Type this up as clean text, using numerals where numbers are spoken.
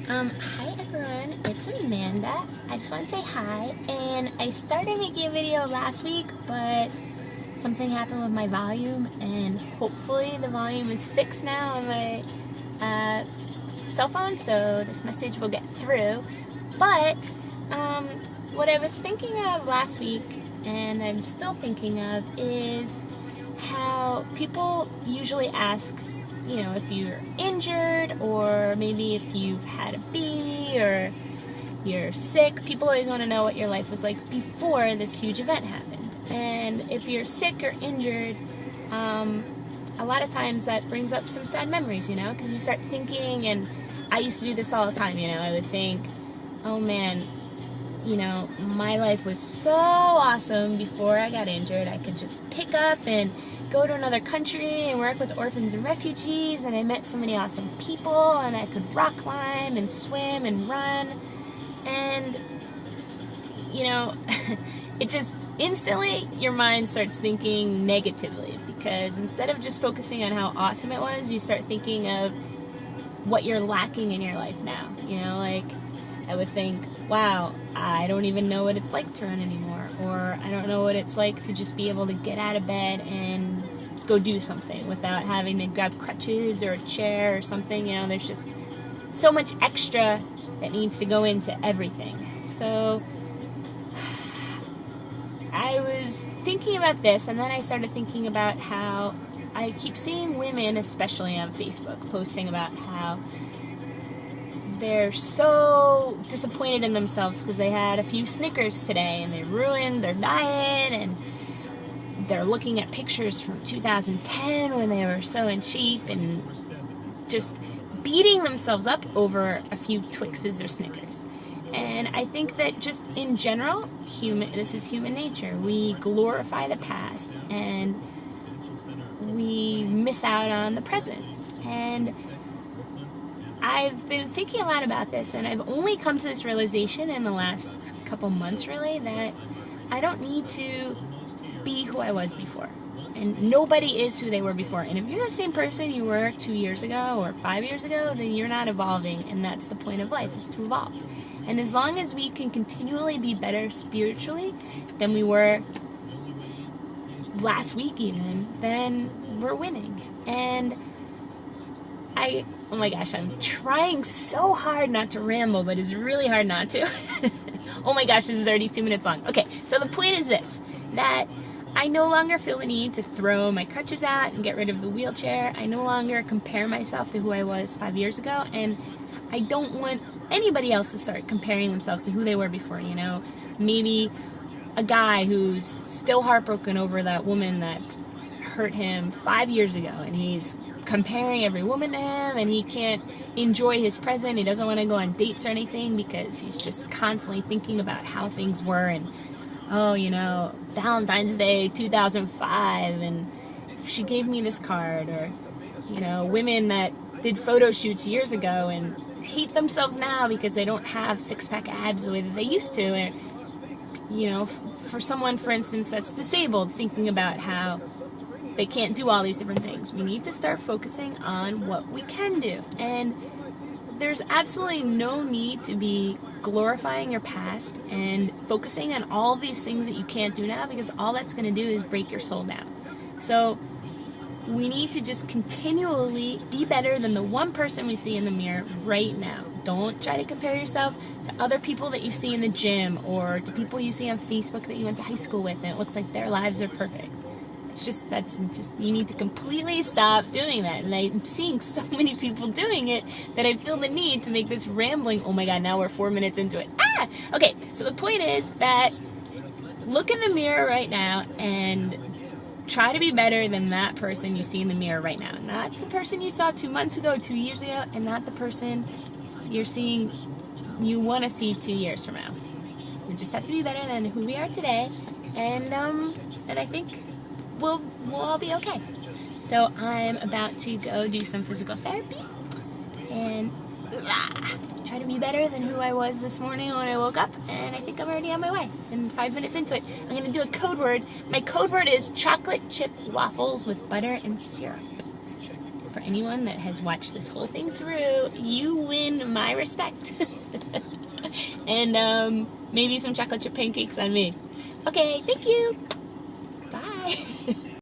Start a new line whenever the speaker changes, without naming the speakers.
Hi everyone, it's Amanda. I just want to say hi, and I started making a video last week, but something happened with my volume, and hopefully the volume is fixed now on my cell phone, so this message will get through. But what I was thinking of last week, and I'm still thinking of, is how people usually ask, you know, if you're injured, or maybe if you've had a baby, or you're sick. People always want to know what your life was like before this huge event happened. And if you're sick or injured, a lot of times that brings up some sad memories, you know, because you start thinking, and I used to do this all the time, you know, I would think, oh man, you know, my life was so awesome before I got injured. I could just pick up and go to another country and work with orphans and refugees, and I met so many awesome people, and I could rock climb and swim and run, and, you know, it just instantly, your mind starts thinking negatively, because instead of just focusing on how awesome it was, you start thinking of what you're lacking in your life now, you know, like, I would think, wow, I don't even know what it's like to run anymore, or I don't know what it's like to just be able to get out of bed and go do something without having to grab crutches or a chair or something. You know, there's just so much extra that needs to go into everything. So I was thinking about this, and then I started thinking about how I keep seeing women, especially on Facebook, posting about how they're so disappointed in themselves because they had a few Snickers today and they ruined their diet, and they're looking at pictures from 2010 when they were so in shape, and just beating themselves up over a few Twixes or Snickers. And I think that just in general, this is human nature. We glorify the past and we miss out on the present. And I've been thinking a lot about this, and I've only come to this realization in the last couple months, really, that I don't need to be who I was before. And nobody is who they were before. And if you're the same person you were 2 years ago or 5 years ago, then you're not evolving, and that's the point of life, is to evolve. And as long as we can continually be better spiritually than we were last week even, then we're winning. And oh my gosh, I'm trying so hard not to ramble, but it's really hard not to. Oh my gosh, this is already 2 minutes long. Okay, so the point is this, that I no longer feel the need to throw my crutches out and get rid of the wheelchair. I no longer compare myself to who I was 5 years ago, and I don't want anybody else to start comparing themselves to who they were before, you know. Maybe a guy who's still heartbroken over that woman that hurt him 5 years ago, and he's comparing every woman to him, and he can't enjoy his present. He doesn't want to go on dates or anything because he's just constantly thinking about how things were, and oh, you know, Valentine's Day 2005, and she gave me this card, or, you know, women that did photo shoots years ago and hate themselves now because they don't have six-pack abs the way that they used to. And, you know, for someone, for instance, that's disabled, thinking about how they can't do all these different things. We need to start focusing on what we can do. And there's absolutely no need to be glorifying your past and focusing on all these things that you can't do now, because all that's going to do is break your soul down. So we need to just continually be better than the one person we see in the mirror right now. Don't try to compare yourself to other people that you see in the gym, or to people you see on Facebook that you went to high school with, and it looks like their lives are perfect. That's just, you need to completely stop doing that. And I'm seeing so many people doing it that I feel the need to make this rambling. Oh my God, now we're 4 minutes into it. Okay, so the point is that look in the mirror right now and try to be better than that person you see in the mirror right now. Not the person you saw 2 months ago, 2 years ago, and not the person you want to see 2 years from now. We just have to be better than who we are today, and I think we'll all be okay. So I'm about to go do some physical therapy and try to be better than who I was this morning when I woke up, and I think I'm already on my way. And 5 minutes into it, I'm going to do a code word. My code word is chocolate chip waffles with butter and syrup. for anyone that has watched this whole thing through, you win my respect. And maybe some chocolate chip pancakes on me. Okay, thank you. Bye.